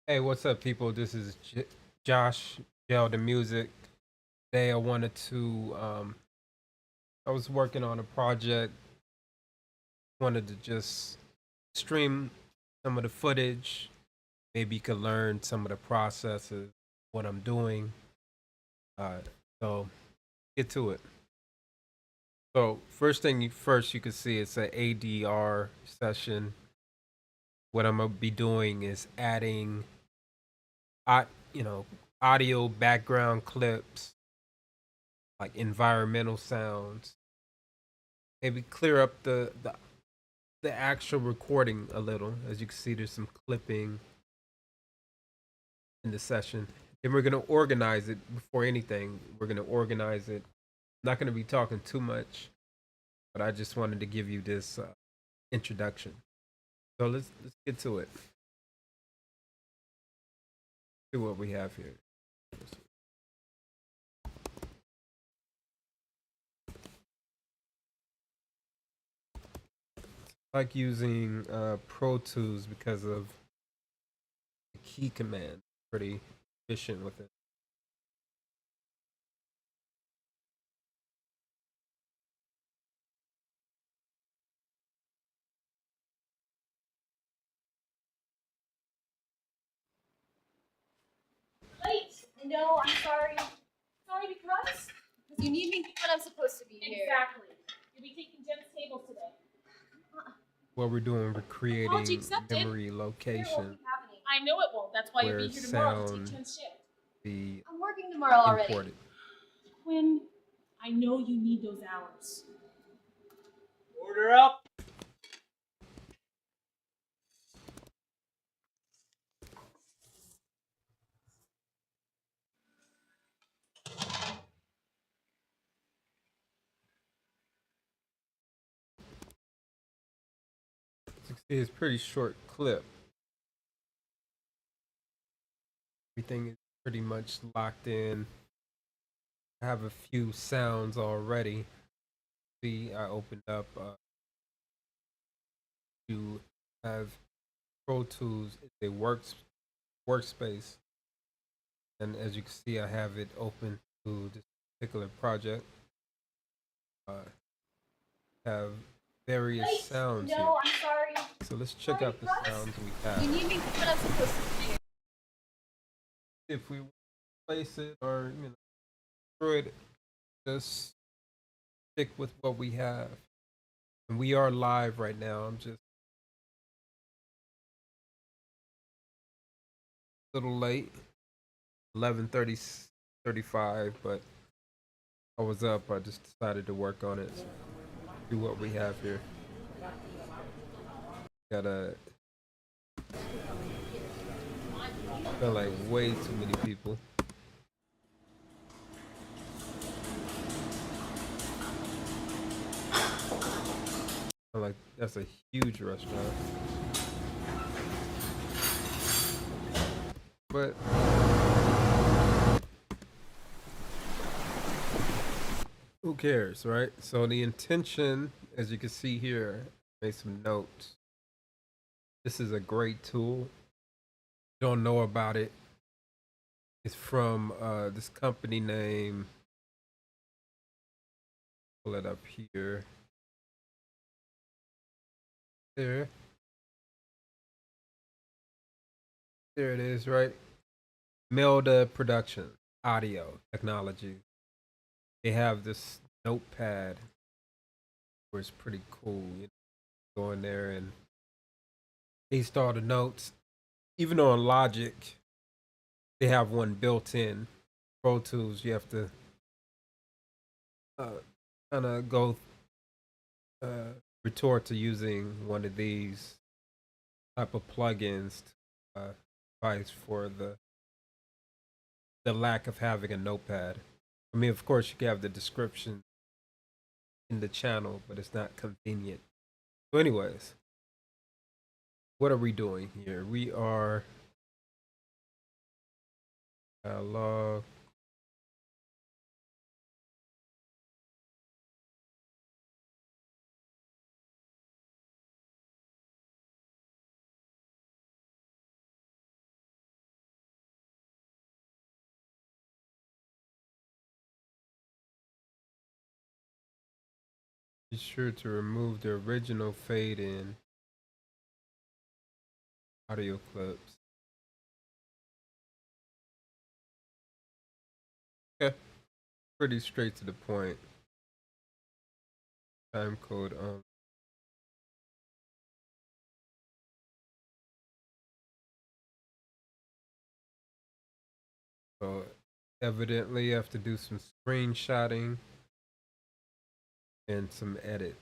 Hey, what's up, people? This is Josh, Gel the Music. Today, I was working on a project, wanted to just stream some of the footage. Maybe you could learn some of the processes, what I'm doing. Uh, so, get to it. So, first, you can see it's an ADR session. What I'm gonna be doing is adding, au- you know, audio background clips, like environmental sounds, maybe clear up the actual recording a little. As you can see, there's some clipping in the session. Then we're gonna organize it before anything. We're gonna organize it. I'm not gonna be talking too much, but I just wanted to give you this introduction. So let's get to it. See what we have here. I like using Pro Tools because of the key command. Pretty efficient with it. Late. No, I'm sorry. Sorry because? Because you need me when I'm supposed to be here. Exactly. You'll be taking Jen's tables today. What we're doing, we're creating memory location I know it won't. That's why you'll where be here tomorrow to sound take Jen's shift. be I'm working tomorrow already. imported. Quinn, I know you need those hours. Order up. It's a pretty short clip. Everything is pretty much locked in. I have a few sounds already. See, I opened up to have Pro Tools. It's a workspace, and as you can see, I have it open to this particular project. Have various Late. sounds No, here. I'm sorry. So let's check out the sounds we You have. need me when I'm supposed to be here. If we replace it or screw it, just stick with what we have. And we are live right now. I'm just a little late, 11:35, but I was up. I just decided to work on it. So do what we have here. Got a feel like way too many people. Feel like that's a huge restaurant. But who cares, right? So the intention, as you can see here, made some notes. This is a great tool. Don't know about it. It's from this company name. Pull it up here. There. There it is, right? Melda Production, audio technology. They have this notepad where it's pretty cool. Go in there and paste all the notes. Even on Logic, they have one built in. Pro Tools, you have to kind of go uh, retort to using one of these type of plugins to advise for the lack of having a notepad. I mean, of course, you can have the description in the channel, but it's not convenient. So, anyways, what are we doing here? We are log Be sure to remove the original fade in audio clips. Okay, pretty straight to the point. Time code so evidently I have to do some screenshotting and some edit.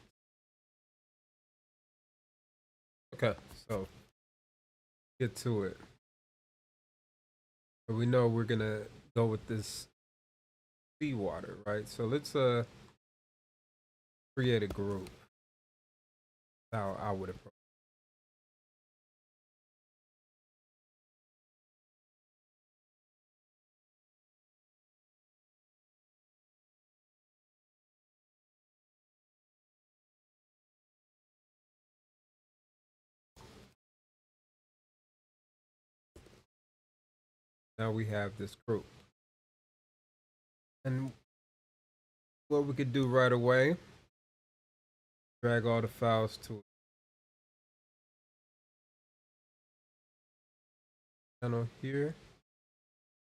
Okay, so get to it. So we know we're gonna go with this seawater, right? So let's create a group. How I would approach. Now we have this group. And what we could do right away, drag all the files to a channel here.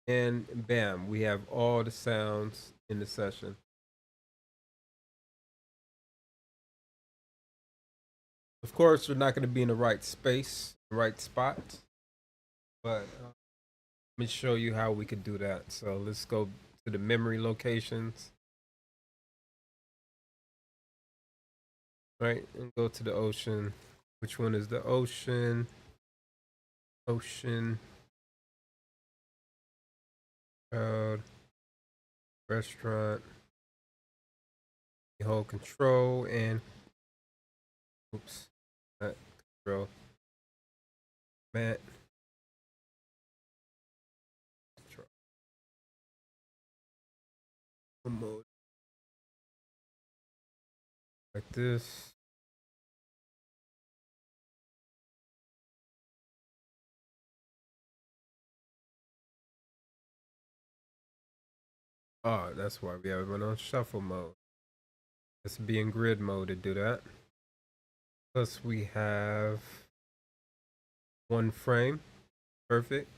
And bam, we have all the sounds in the session. Of course, they're not going to be in the right space, the right spot. But let me show you how we could do that. So let's go to the memory locations. Right, and go to the ocean. Which one is the ocean? Ocean. Crowd. Restaurant. Hold control and oops, not control. Mat. Control. Mode. Like this. Oh, that's why we have it on shuffle mode. Let's be in grid mode to do that. Plus we have one frame. Perfect.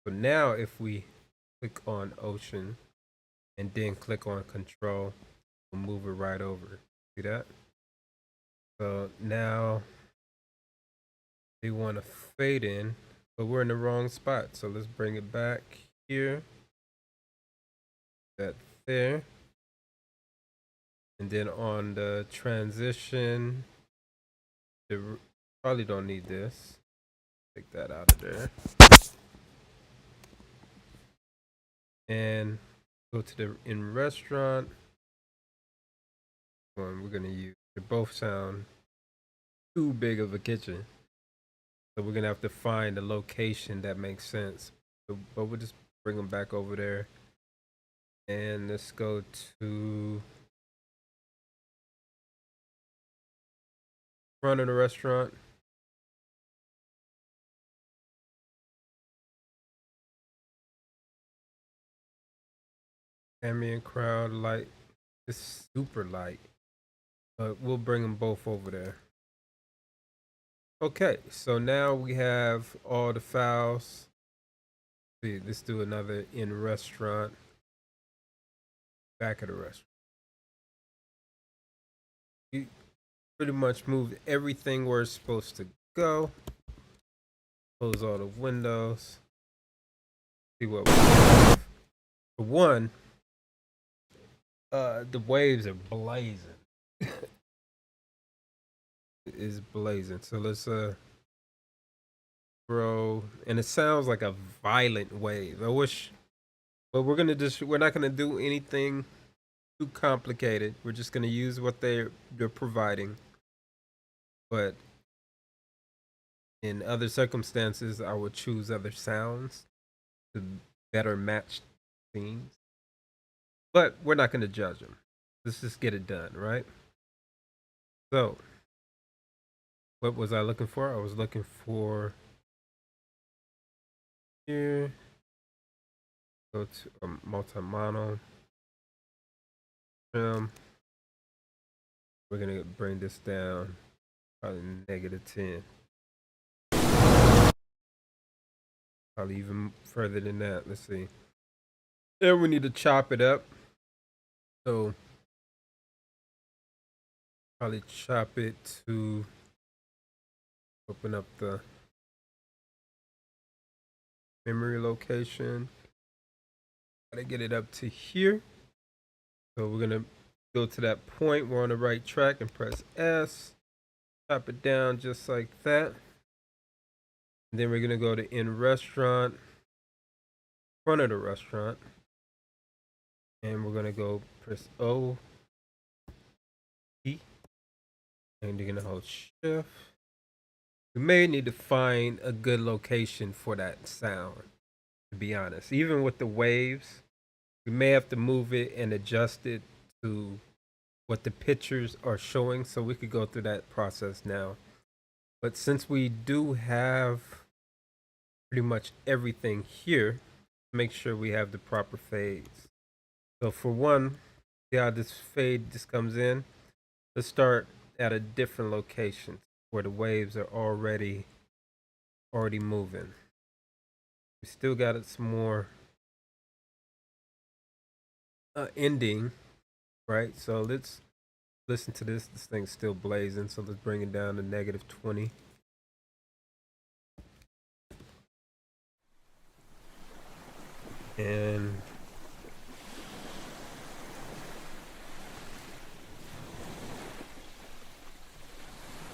So now if we click on ocean and then click on control, we'll move it right over. See that? So now we want to fade in, but we're in the wrong spot. So let's bring it back here. That there. And then on the transition, probably don't need this. Take that out of there. And go to the in restaurant one we're gonna use. They both sound too big of a kitchen. So we're gonna have to find a location that makes sense. So, but we'll just bring them back over there. And let's go to front of the restaurant. Ambient crowd light. It's super light. But we'll bring them both over there. Okay, so now we have all the files. See, let's do another in restaurant. Back of the restaurant. You pretty much moved everything where it's supposed to go. Close all the windows. See what we have. For one, the waves are blazing. It is blazing. So let's throw, and it sounds like a violent wave. I wish, but we're not gonna do anything too complicated. We're just gonna use what they're providing. But in other circumstances, I would choose other sounds to better match scenes. But we're not gonna judge them. Let's just get it done, right? So, what was I looking for? I was looking for here. Go to multi-mono. Trim. We're gonna bring this down probably -10. Probably even further than that. Let's see. And we need to chop it up. So probably chop it to open up the memory location. Gotta get it up to here. So we're gonna go to that point. We're on the right track and press S. Chop it down just like that. And then we're gonna go to in restaurant, front of the restaurant. And we're gonna go press O, E, and you're gonna hold shift. We may need to find a good location for that sound, to be honest. Even with the waves, we may have to move it and adjust it to what the pictures are showing, so we could go through that process now. But since we do have pretty much everything here, make sure we have the proper fades. So for one, see how this fade just comes in? Let's start at a different location where the waves are already moving. We still got some more ending, right? So let's listen to this. This thing's still blazing, so let's bring it down to -20. And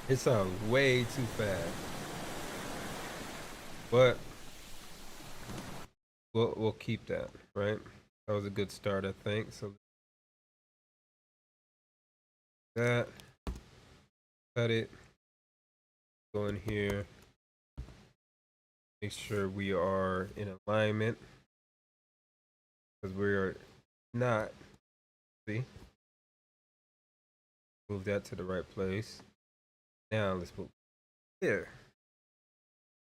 it sounds way too fast, but we'll keep that, right? That was a good start, I think. So that, cut it, go in here, make sure we are in alignment, because we are not. See, move that to the right place. Now let's move here.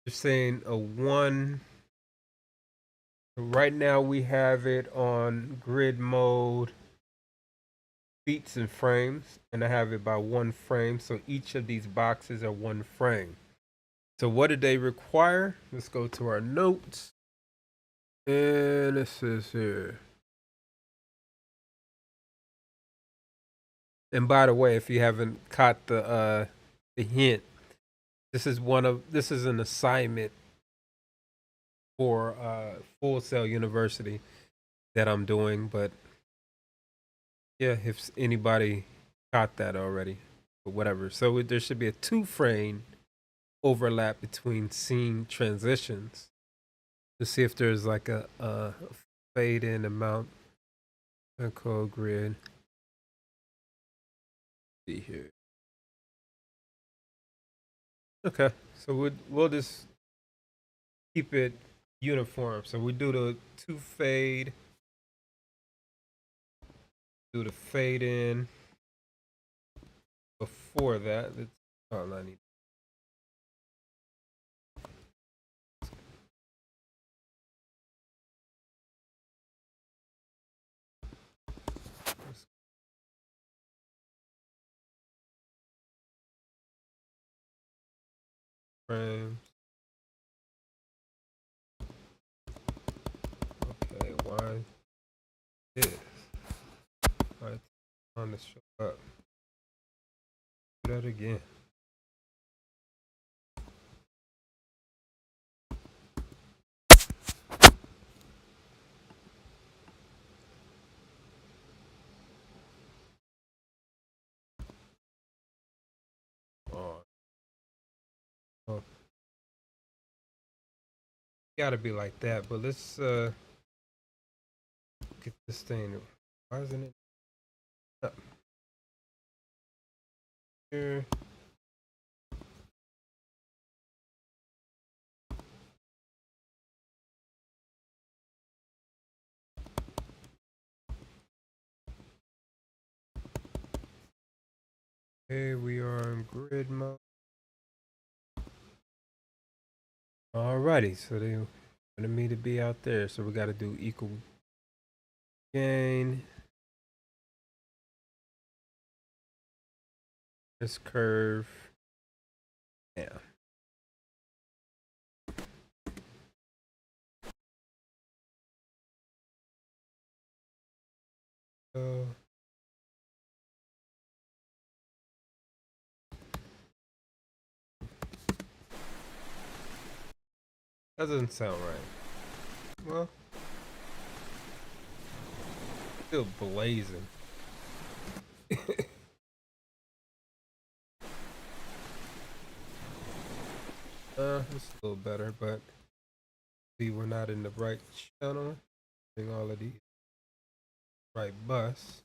You're saying a 1. Right now we have it on grid mode, beats and frames, and I have it by 1 frame. So each of these boxes are 1 frame. So what did they require? Let's go to our notes. And it says here. And by the way, if you haven't caught the hint, this is an assignment for Full Sail University that I'm doing, but yeah, if anybody caught that already, but whatever. So there should be a 2 frame overlap between scene transitions to see if there's like a fade in amount. Code grid. See here. Okay, so we'll just keep it uniform. So we do the 2 fade, do the fade in. Before that, let's, oh, I need. Frames. Okay, why this? Why it's on to show up? Do that again. Oh, gotta be like that. But let's get this thing. Why isn't it up here? Okay, we are in grid mode. Alrighty, so they wanted me to be out there, so we got to do equal gain. this curve. Yeah. Uh, that doesn't sound right. Well, still blazing. It's a little better, but see, we're not in the right channel. Doing all of these right bus.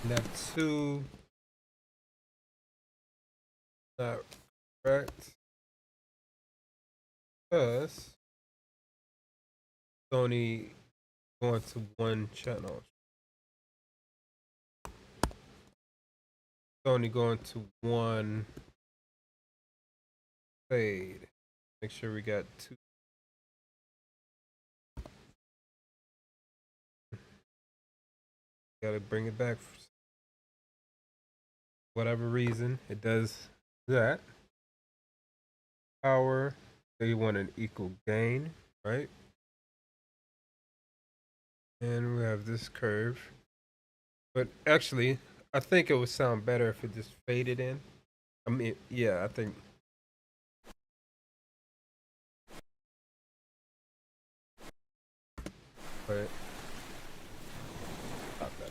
And that two, not correct. Because it's only going to one channel. It's only going to one fade. Make sure we got two. Gotta bring it back for whatever reason. It does that. Power, so you want an equal gain, right? And we have this curve. But actually, I think it would sound better if it just faded in. I mean, yeah, I think. But not that.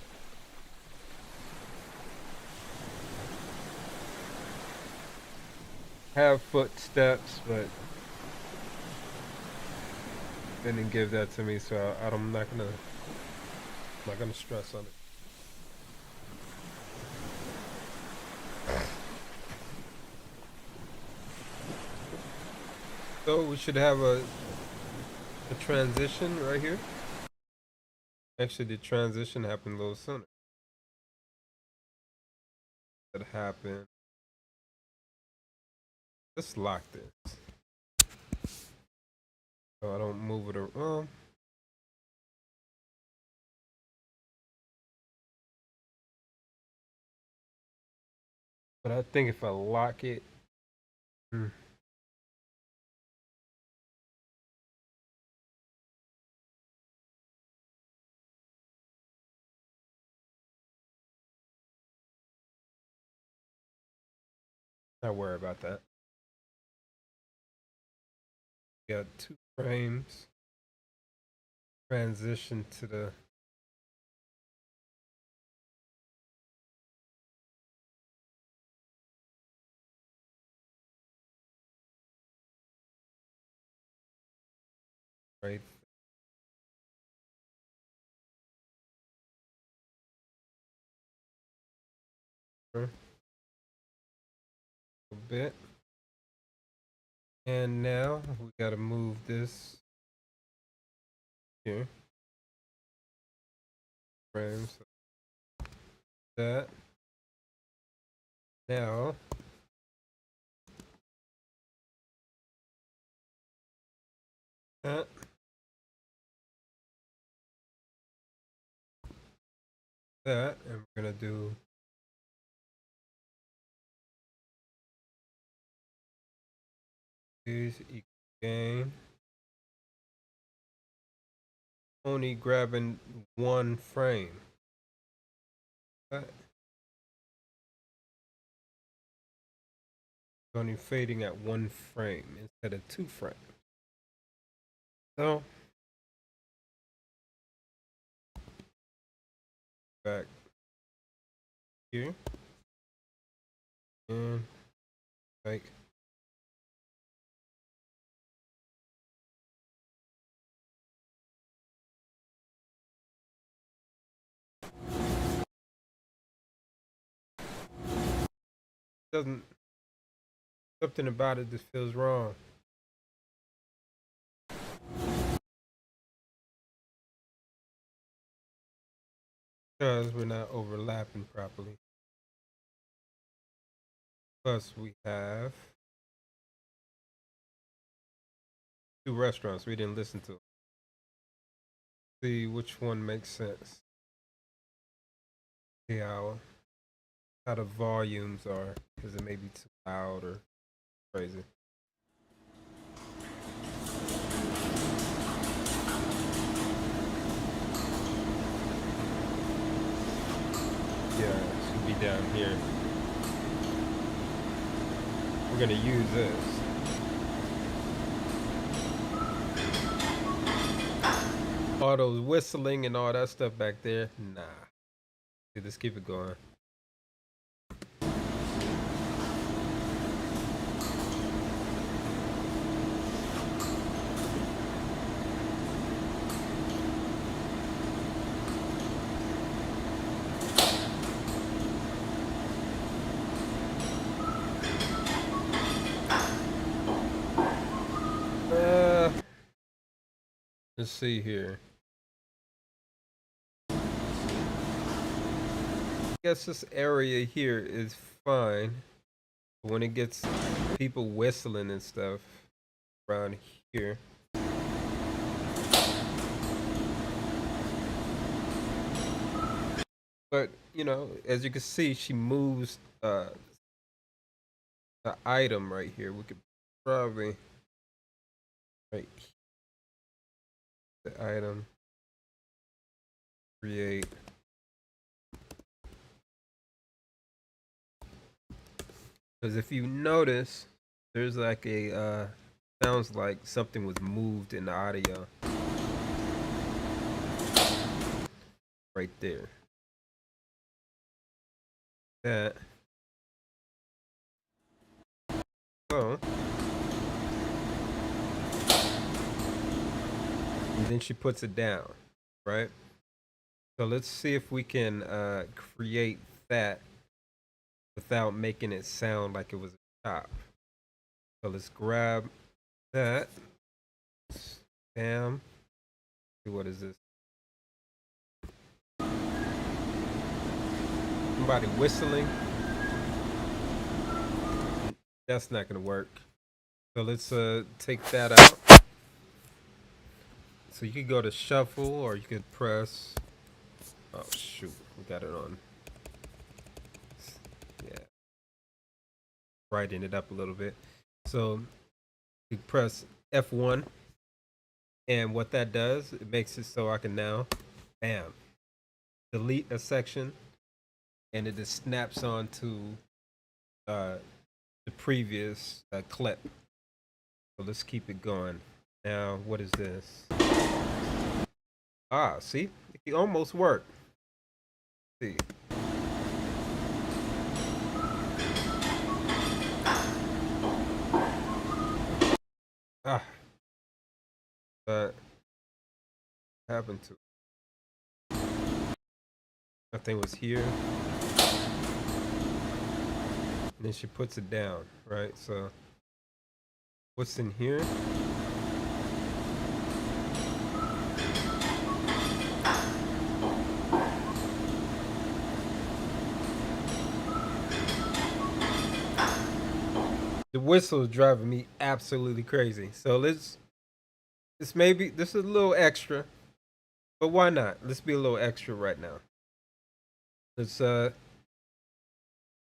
Have footsteps, but didn't give that to me, so I'm not gonna stress on it. So we should have a transition right here. Actually, the transition happened a little sooner. That happened. Let's lock this. So I don't move it around. But I think if I lock it, not worry about that. Got two frames. Transition to the right there a bit. And now we gotta move this here. Frames. That. Now that. That. And we're gonna do these equal gain. Only grabbing one frame. That. Only fading at one frame instead of two frames. So back here and like doesn't something about it just feels wrong. Because we're not overlapping properly. Plus we have two restaurants we didn't listen to. See which one makes sense. See how the volumes are, because it may be too loud or crazy. Yeah, it should be down here. We're gonna use this. All those whistling and all that stuff back there, nah. Dude, let's keep it going. Let's see here. I guess this area here is fine. But when it gets people whistling and stuff around here. But, you know, as you can see, she moves the item right here. We could probably right here, the item create. Because if you notice, there's like a sounds like something was moved in the audio right there. That. Oh. And then she puts it down, right? So let's see if we can create that without making it sound like it was a chop. So let's grab that. Bam. What is this? Somebody whistling. That's not gonna work. So let's take that out. So you could go to shuffle, or you could press. Oh shoot, we got it on. Yeah, brighten it up a little bit. So you press F1, and what that does, it makes it so I can now, bam, delete a section, and it just snaps onto the previous clip. So let's keep it going. Now, what is this? Ah, see, it almost worked. See. Ah, but what happened to it? Nothing was here. And then she puts it down, right? So what's in here? The whistle is driving me absolutely crazy. So this is a little extra, but why not? Let's be a little extra right now. Let's go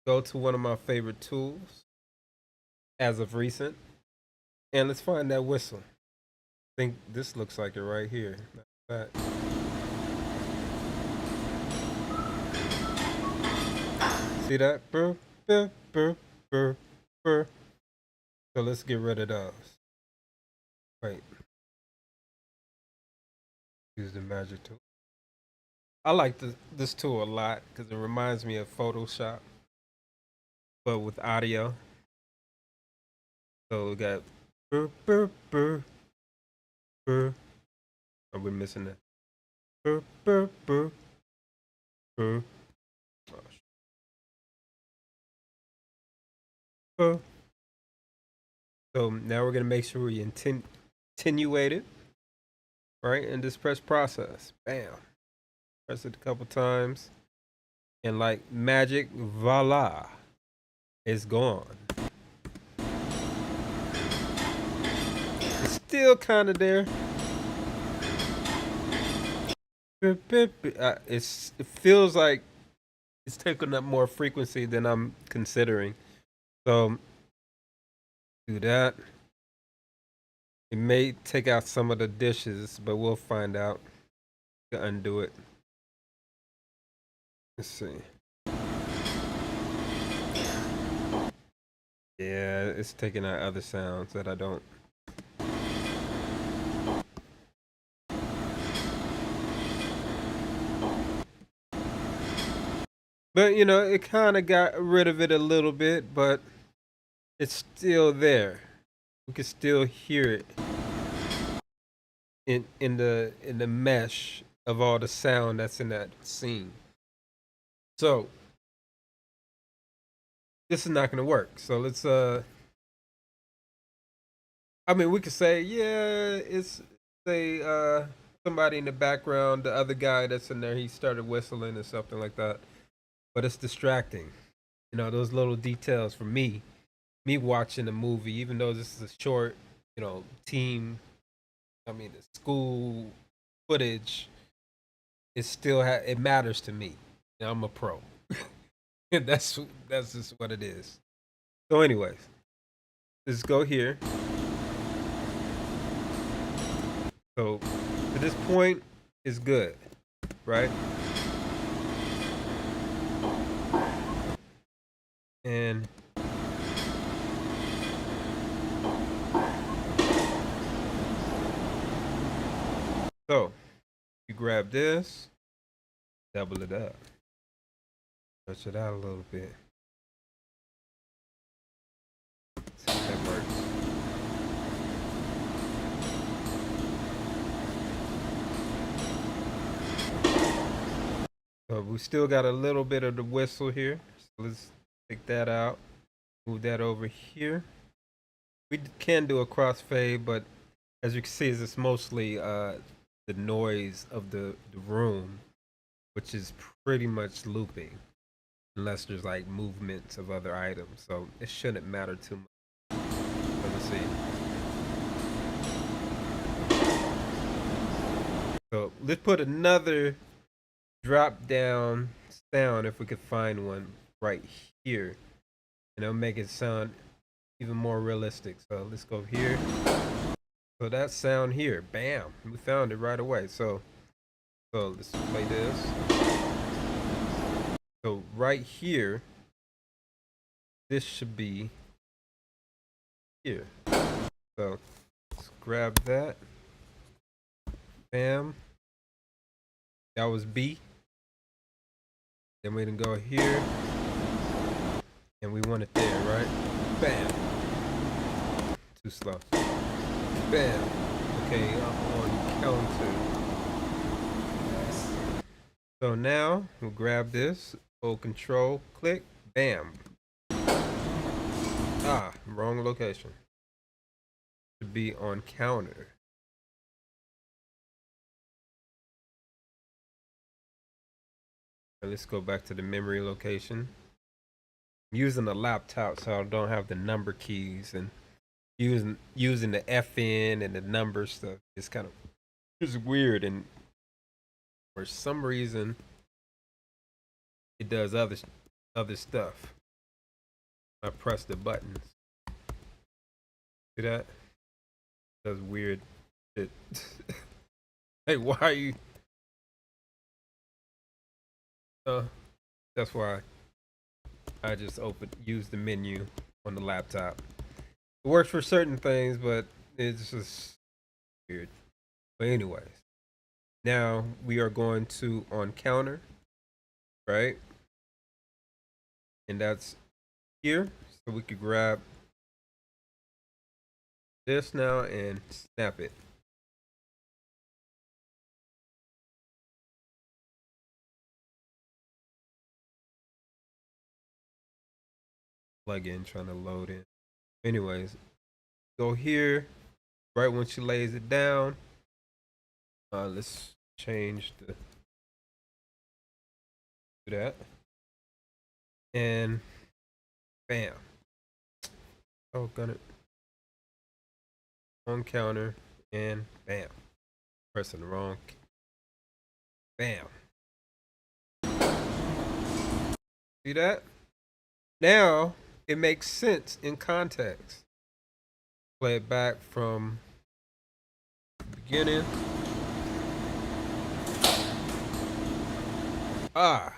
to one of my favorite tools as of recent, and let's find that whistle. I think this looks like it right here. See that? Burr, burr, burr, burr, burr. So let's get rid of those. Wait. Use the magic tool. I like this tool a lot because it reminds me of Photoshop, but with audio. So we got burr, burr, burr, burr. Oh, we're missing that. Burr, burr, burr, burr. Oh, burr. So now we're gonna make sure we attenuate it, right? And just press process. Bam. Press it a couple times, and like magic, voila, it's gone. It's still kind of there. It feels like it's taking up more frequency than I'm considering. So do that. It may take out some of the dishes, but we'll find out to undo it. Let's see. Yeah, it's taking out other sounds that I don't. But you know, it kind of got rid of it a little bit, but it's still there. We can still hear it in the mesh of all the sound that's in that scene. So this is not gonna work. So let's I mean we could say, yeah, it's say somebody in the background, the other guy that's in there, he started whistling or something like that. But it's distracting. You know, those little details for me watching the movie, even though this is a short, you know, the school footage, it still it matters to me. Now, I'm a pro. that's just what it is. So, anyways, let's go here. So, to this point is good, right? And so you grab this, double it up, stretch it out a little bit. See if that works. So we still got a little bit of the whistle here. So let's take that out, move that over here. We can do a crossfade, but as you can see, it's mostly the noise of the room, which is pretty much looping, unless there's like movements of other items. So it shouldn't matter too much. So let's see. So let's put another drop down sound if we could find one right here, and it'll make it sound even more realistic. So let's go here. So that sound here, bam, we found it right away. So let's play this. So right here, this should be here. So let's grab that. Bam. That was B. Then we can go here. And we want it there, right? Bam. Too slow. Bam. Okay, I'm on counter. So now we'll grab this, hold control, click, bam. Ah, wrong location. Should be on counter. Let's go back to the memory location. I'm using a laptop, so I don't have the number keys, and using the FN and the number stuff. It's weird, and for some reason it does other stuff. I press the buttons. See that? It does weird shit. Hey, why are you? That's why I just use the menu on the laptop. It works for certain things, but it's just weird. But anyways, now we are going to on counter, right? And that's here. So we could grab this now and snap it. Plug in, trying to load in. Anyways, go here. Right when she lays it down, let's change the do that, and bam. Oh, got it on counter, and bam. Pressing the wrong. Bam. See that? Now it makes sense in context. Play it back from the beginning. Ah,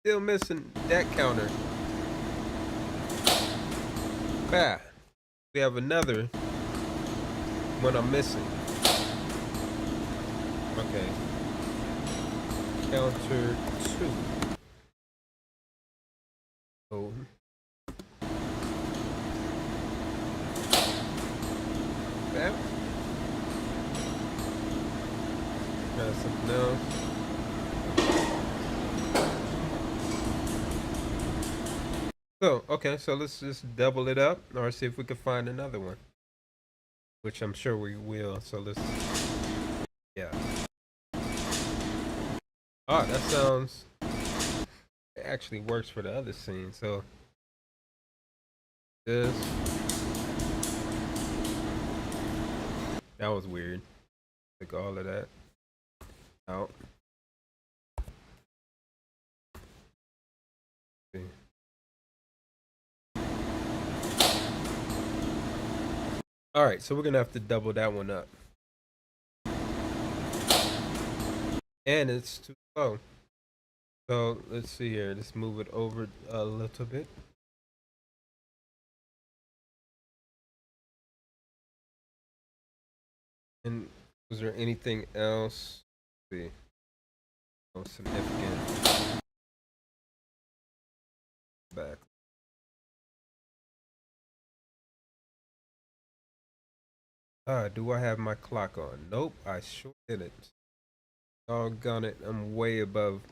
still missing that counter. Bah. We have another one I'm missing. Okay. Counter 2. Oh. That. Try something else. So, okay, so let's just double it up or see if we can find another one. Which I'm sure we will. So let's, yeah. Oh, that sounds, it actually works for the other scene. So this, that was weird. Take all of that out. See. All right, so we're gonna have to double that one up. And it's too slow. So let's see here. Let's move it over a little bit. And was there anything else? Let's see. Oh, significant. Back. Do I have my clock on? Nope, I sure didn't. Doggone it, I'm way above,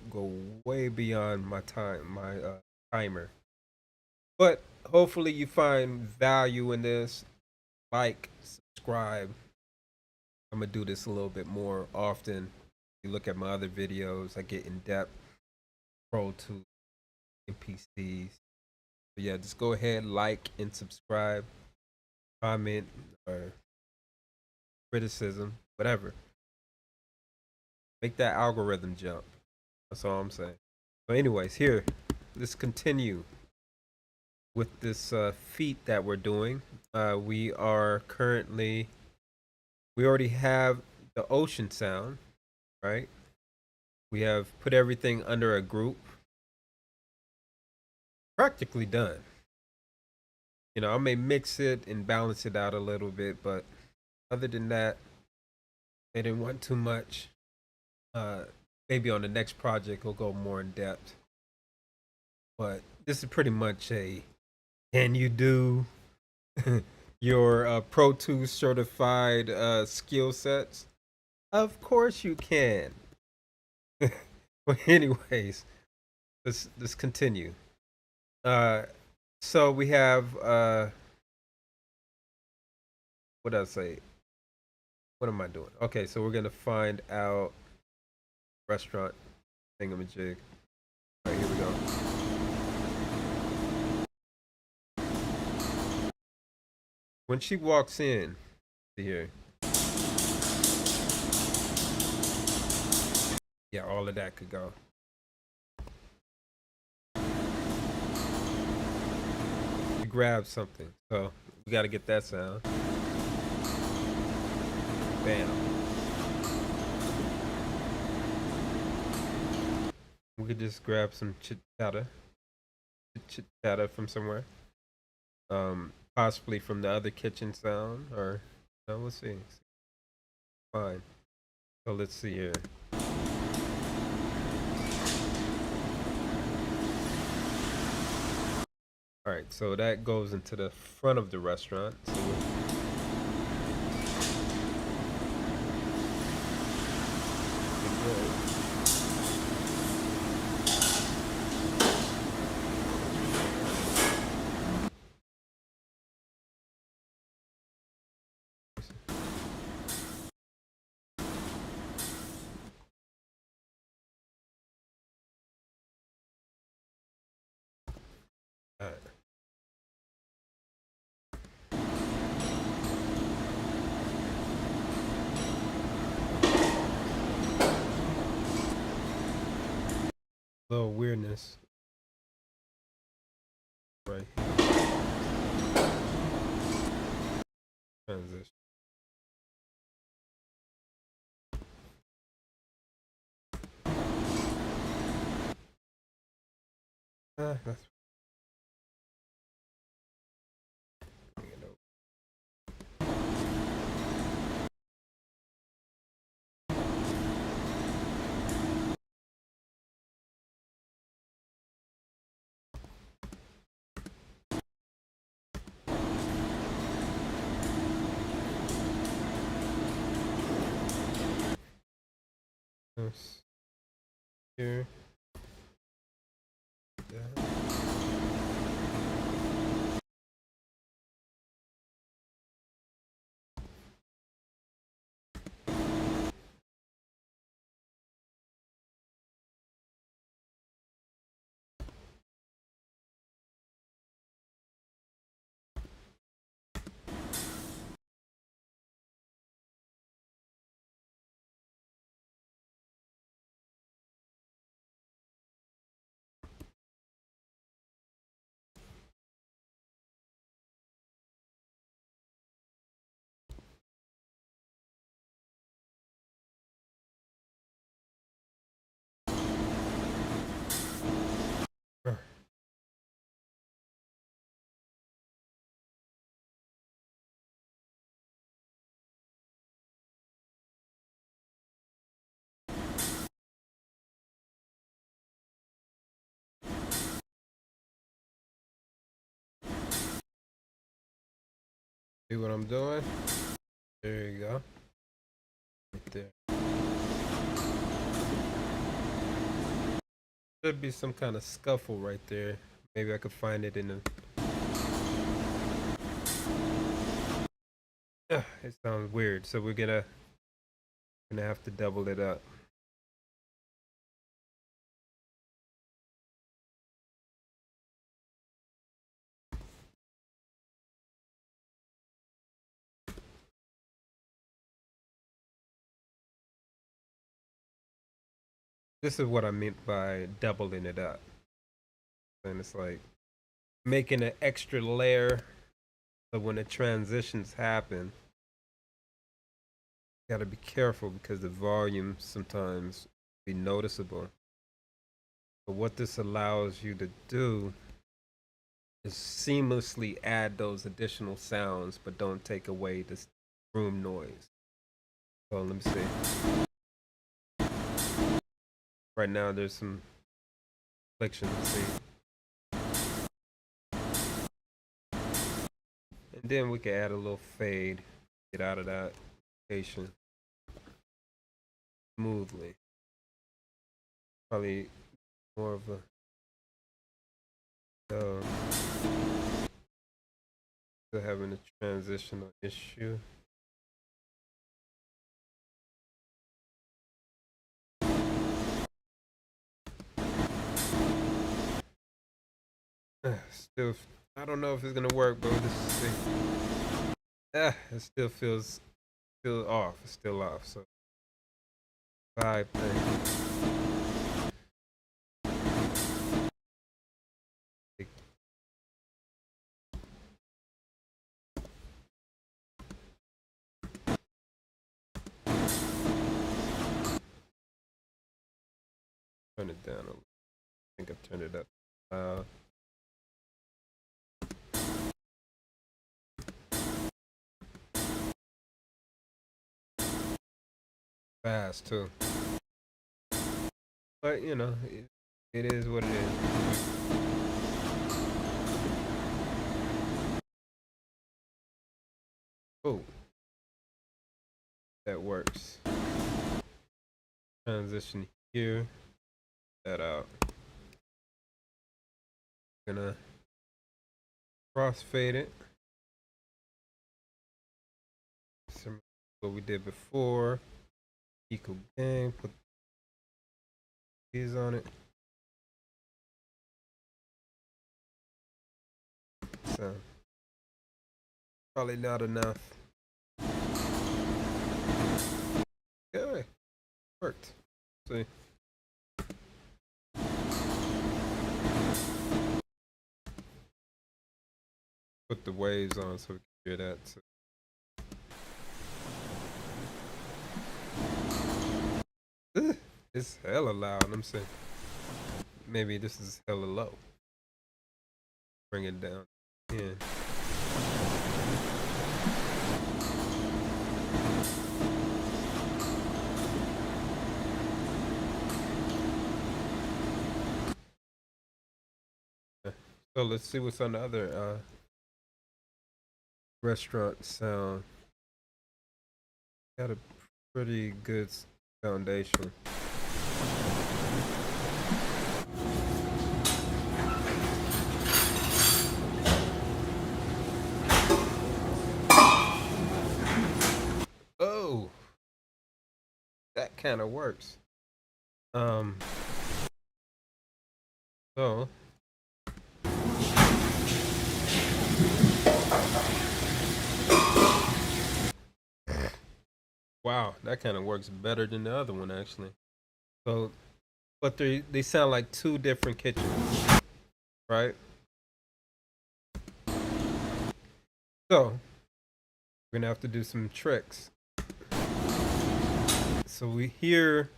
go way beyond my time, my timer. But hopefully you find value in this. Like, subscribe. I'm gonna do this a little bit more often. You look at my other videos, I get in depth, Pro Tools, NPCs. But yeah, just go ahead, like and subscribe, comment or criticism, whatever. Make that algorithm jump. That's all I'm saying. So anyways, here, let's continue with this feat that we're doing. We are currently, we already have the ocean sound, right? We have put everything under a group. Practically done. You know, I may mix it and balance it out a little bit, but other than that, they didn't want too much. Maybe on the next project we'll go more in depth. But this is pretty much a, can you do your Pro Tools certified skill sets? Of course you can. But anyways, let's continue. So we have what did I say? What am I doing? Okay, so we're gonna find out restaurant thingamajig. All right, here we go. When she walks in, see here. Yeah, all of that could go. You grab something, so we got to get that sound. Bam. We could just grab some chit chatter from somewhere. Possibly from the other kitchen sound, or no, we'll see. Fine. So let's see here. All right, so that goes into the front of the restaurant. So all right. Little weirdness. Right. Transition. That's this here. Yeah. See what I'm doing? There you go. Right there. Should be some kind of scuffle right there. Maybe I could find it in the. It sounds weird, so we're gonna have to double it up. This is what I meant by doubling it up. And it's like making an extra layer so when the transitions happen, you gotta be careful because the volume sometimes be noticeable. But what this allows you to do is seamlessly add those additional sounds, but don't take away this room noise. So let me see. Right now there's some reflection to see. And then we can add a little fade, get out of that location smoothly. Probably more of a still having a transitional issue. Still, I don't know if it's gonna work, but let's see. It still feels off. It's still off. So vibe thing. Turn it down a little. I think I've turned it up. Fast too. But you know, it is what it is. Oh, that works. Transition here. That out. Gonna crossfade it. Similar to what we did before. Equal gang. Put these on it. So probably not enough. Okay, worked. See. put the waves on so we can hear that too. It's hella loud. I'm saying maybe this is hella low. Bring it down. Yeah. So let's see what's on the other restaurant sound. Got a pretty good foundation. Oh, that kind of works. So wow, that kind of works better than the other one actually. So, but they sound like two different kitchens, right? So we're gonna have to do some tricks. So we here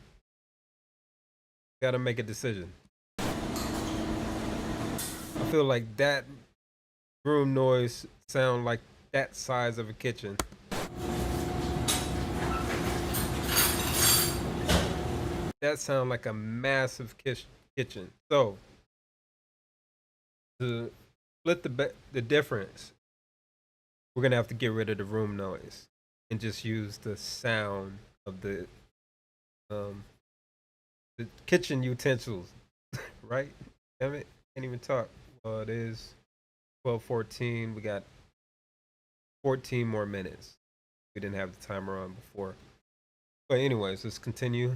gotta make a decision. I feel like that room noise sound like that size of a kitchen. That sound like a massive kitchen. So to split the difference, we're gonna have to get rid of the room noise and just use the sound of um the kitchen utensils, right? Damn it, can't even talk. Well, it is 12:14. We got 14 more minutes. We didn't have the timer on before. But anyways, let's continue.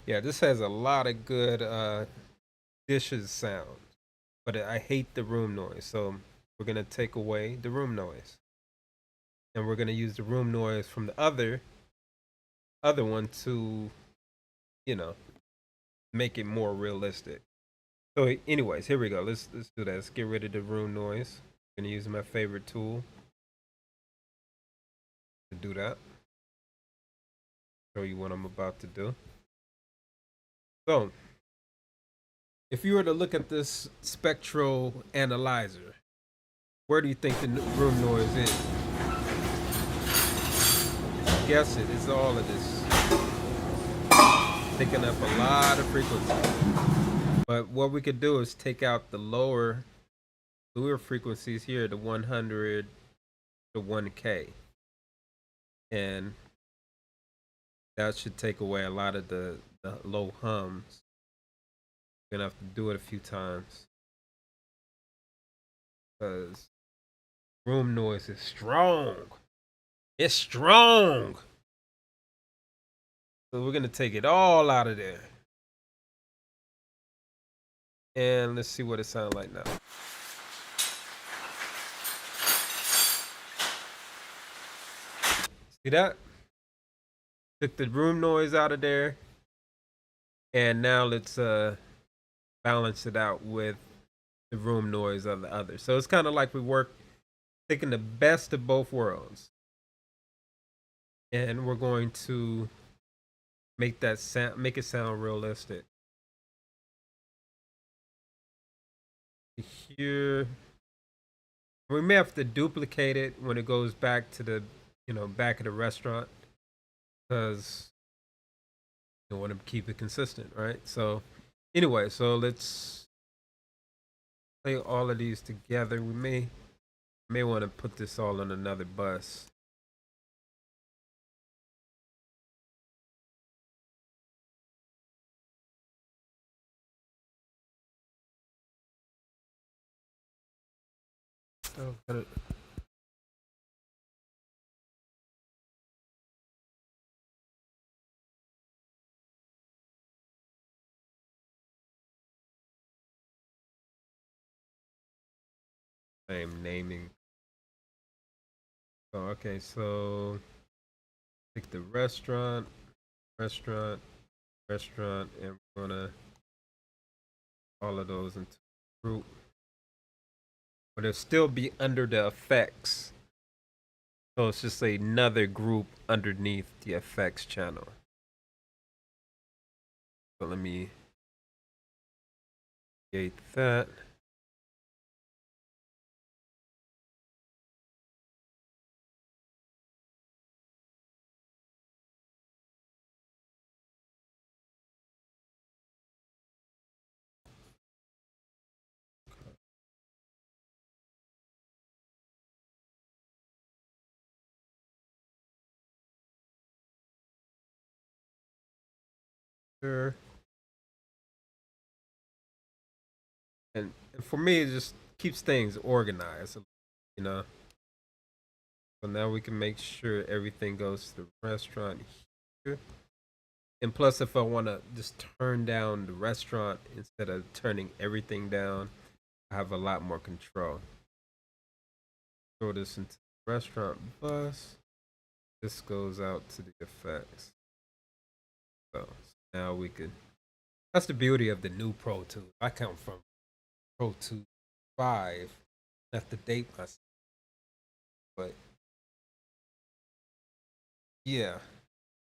Yeah, this has a lot of good dishes sound, but I hate the room noise. So we're gonna take away the room noise, and we're gonna use the room noise from the other one to, you know, make it more realistic. So, anyways, here we go. Let's do that. Let's get rid of the room noise. I'm gonna use my favorite tool to do that. Show you what I'm about to do. So, if you were to look at this spectral analyzer, where do you think the room noise is? Guess it. It's all of this. Picking up a lot of frequencies. But what we could do is take out the lower frequencies here, the 100 to 1K. And that should take away a lot of the low hums. Gonna have to do it a few times because room noise is strong. It's strong. So we're gonna take it all out of there. And let's see what it sounds like now. See that? Took the room noise out of there. And now let's balance it out with the room noise of the other. So it's kind of like we work taking the best of both worlds. And we're going to make it sound realistic. Here we may have to duplicate it when it goes back to the back of the restaurant because you want to keep it consistent, right? So anyway, so let's play all of these together. We may want to put this all on another bus. So, same naming. Oh, okay, so pick the restaurant, and we're gonna all of those into a group. But it'll still be under the effects. So it's just another group underneath the effects channel. So let me create that. Sure. And for me, it just keeps things organized, you know. So now we can make sure everything goes to the restaurant here. And plus, if I want to just turn down the restaurant instead of turning everything down, I have a lot more control. Throw this into the restaurant bus. This goes out to the effects. So now we can. That's the beauty of the new Pro Tools. I come from Pro Tools 5. That's the date myself. But yeah,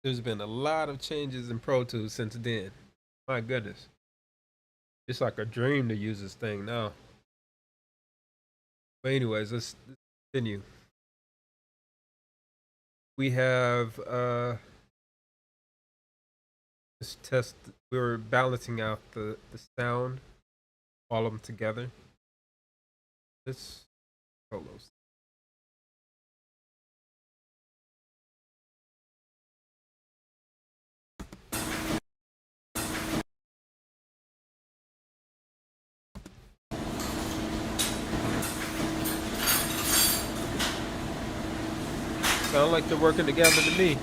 there's been a lot of changes in Pro Tools since then. My goodness. It's like a dream to use this thing now. But anyways, let's continue. We have this test. We were balancing out the sound, all of them together. This solos. Sound like they're working together to me.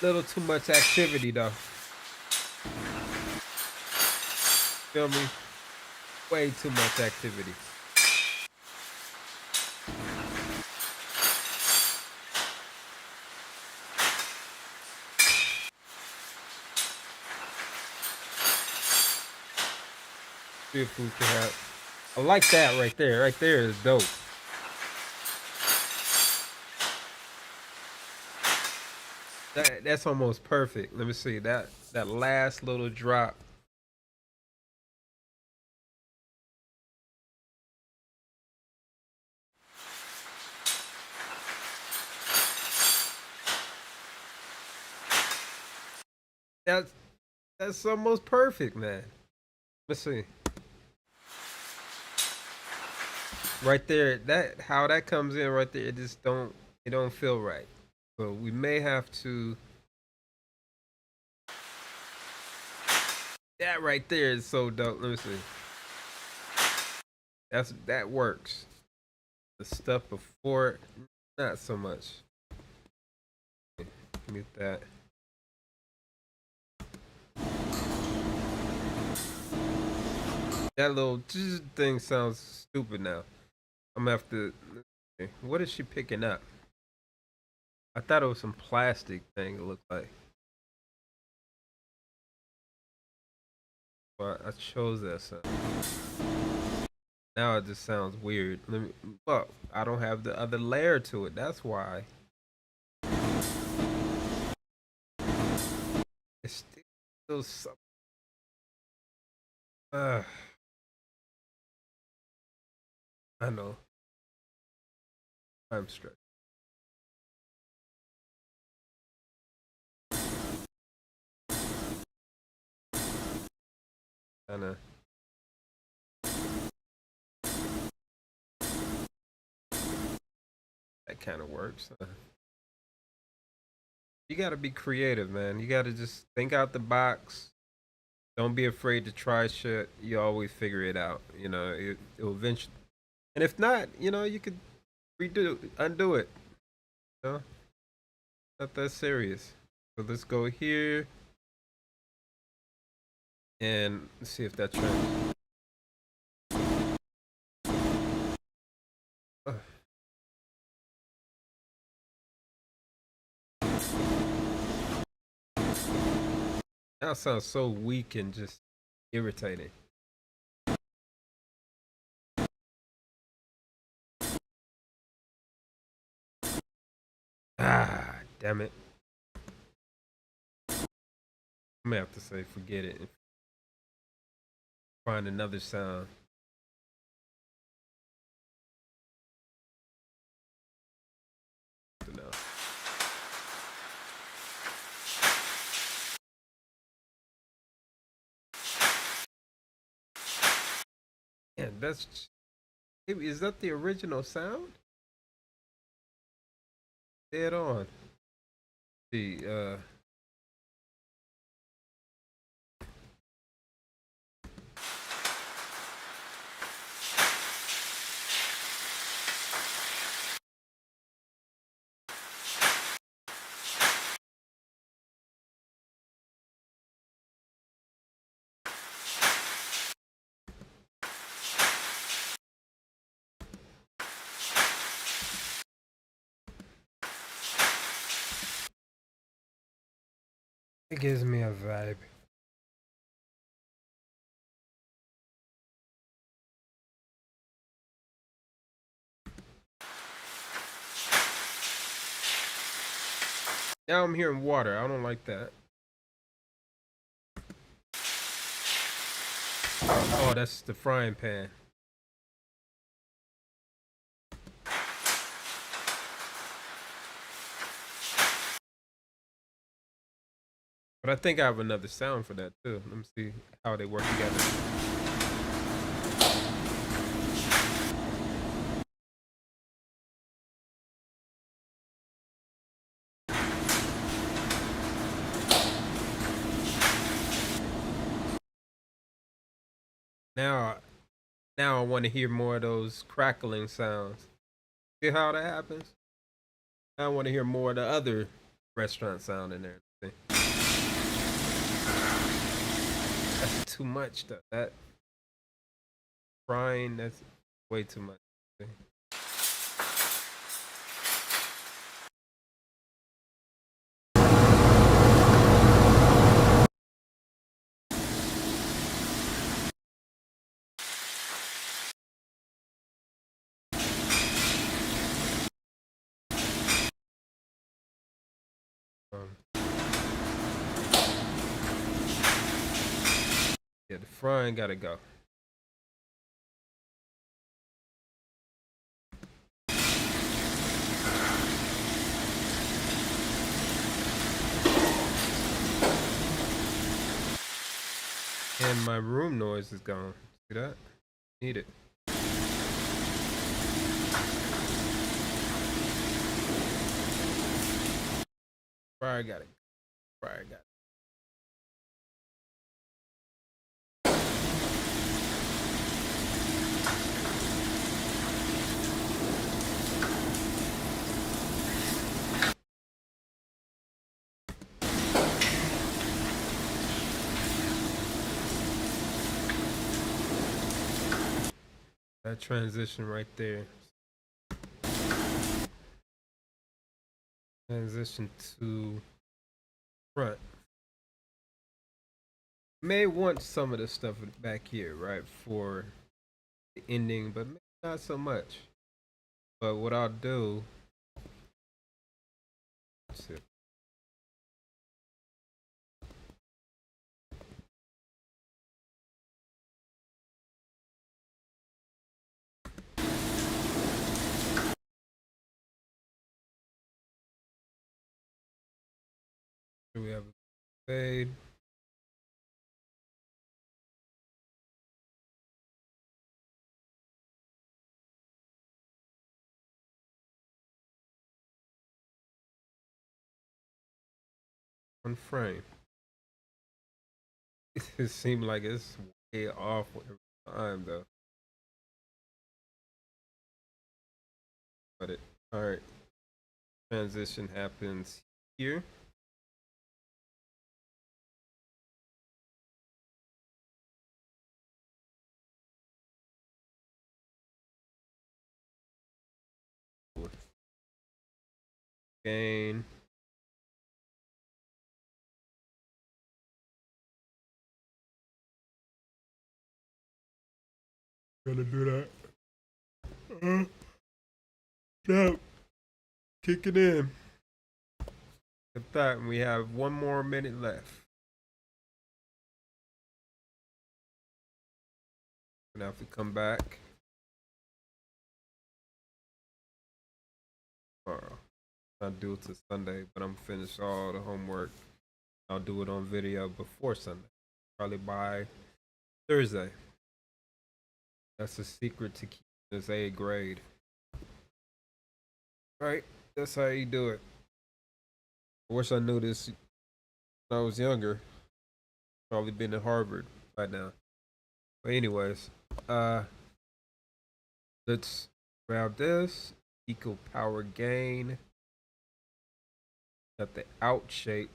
Little too much activity though. Feel me? Way too much activity. See if we can have. I like that right there. Right there is dope. That's almost perfect. Let me see that last little drop. That's almost perfect, man. Let's see. Right there, that how that comes in right there, it don't feel right. So we may have to. That right there is so dope. Let me see. That works. The stuff before it, not so much. Mute that. That little thing sounds stupid now. I'm gonna have to. What is she picking up? I thought it was some plastic thing. It looked like. But I chose that sound. Now it just sounds weird. Let me. Well, I don't have the other layer to it. That's why. It's still some. I know. I'm stressed. Kinda. That kind of works. You gotta be creative, man. You gotta just think out the box. Don't be afraid to try shit. You always figure it out. You know, it'll eventually. And if not, you know, you could undo it. You know, not that serious. So let's go here and let's see if that trends. That sounds so weak and just irritating. Ah, damn it. I'm gonna have to say forget it and find another sound. No. Yeah, that's is that the original sound? Dead on. See, it gives me a vibe. Now I'm hearing water. I don't like that. Oh, that's the frying pan. But I think I have another sound for that too. Let me see how they work together. Now, now I want to hear more of those crackling sounds. See how that happens? I want to hear more of the other restaurant sound in there. See? That's too much though. That frying, that's way too much. See? Yeah, the frying gotta go. And my room noise is gone. See that? Need it. Fryer got it. Fryer got it. That transition right there. Transition to front. May want some of the stuff back here, right, for the ending, but maybe not so much. But what I'll do, let's see. Here we have a fade. One frame. It seems like it's way off every time though. But it, all right. Transition happens here. Gain. Gonna do that. Now, kick it in. At that, we have 1 more minute left. Gonna have to come back tomorrow. I'll do it to Sunday, but I'm finish all the homework. I'll do it on video before Sunday, probably by Thursday. That's the secret to keep this A grade. Right? That's how you do it. I wish I knew this when I was younger. Probably been at Harvard by now. But anyways, let's grab this. Equal power gain. Got the out shape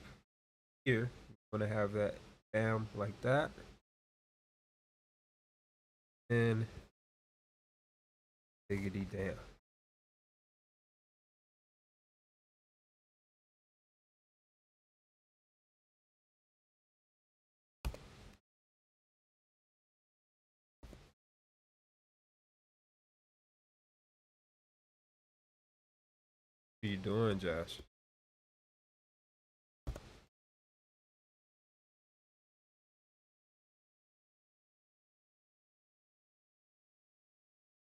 here. I'm gonna have that bam like that. And diggity damn. What you doing, Josh?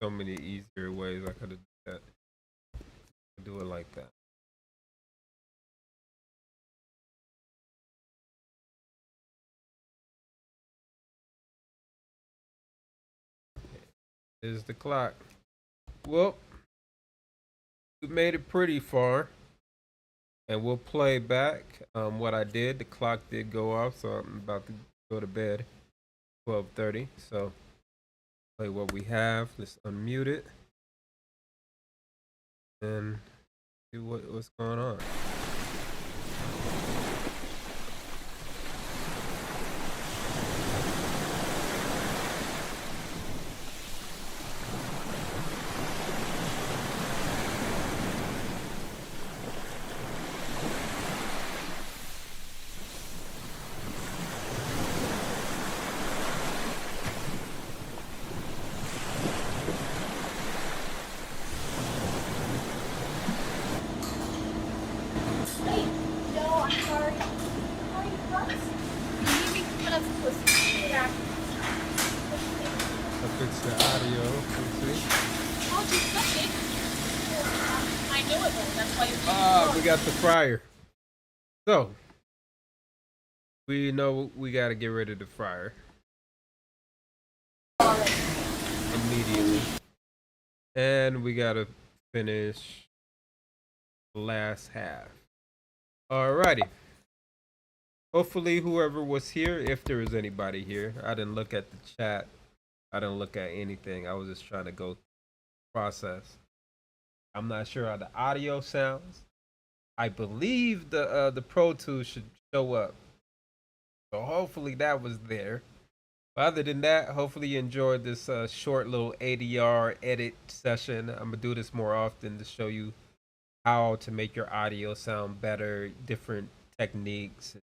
So many easier ways I could have done that. Do it like that. Here's the clock. Well, we made it pretty far. And we'll play back what I did. The clock did go off, so I'm about to go to bed. 12:30. So play what we have. Let's unmute it and see what's going on. Wait, no, I'm sorry. Sorry because you need me to do what I'm supposed to do. Exactly. I fixed the audio. Let's see. I'll do something. I know it will. That's why you're Ah, we got the fryer. So we know we got to get rid of the fryer immediately, and we got to finish the last half. Alrighty. Hopefully, whoever was here, if there is anybody here, I didn't look at the chat. I didn't look at anything. I was just trying to go process. I'm not sure how the audio sounds. I believe the Pro Tools should show up. So hopefully that was there. But other than that, hopefully you enjoyed this short little ADR edit session. I'm gonna do this more often to show you how to make your audio sound better, different techniques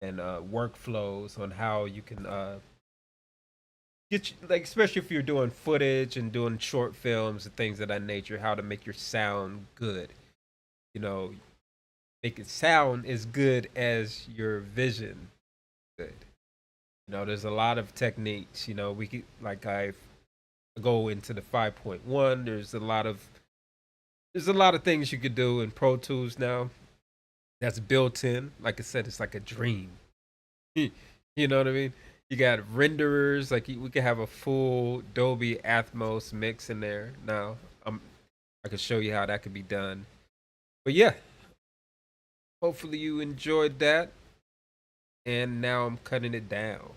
and workflows on how you can get like, especially if you're doing footage and doing short films and things of that nature, how to make your sound good. You know, make it sound as good as your vision good. You know, there's a lot of techniques. You know, we could, like, I go into the 5.1. There's a lot of things you could do in Pro Tools now that's built in. Like I said, it's like a dream. You know what I mean? You got renderers. Like, we could have a full Dolby Atmos mix in there now. I can show you how that could be done. But yeah, hopefully you enjoyed that. And now I'm cutting it down.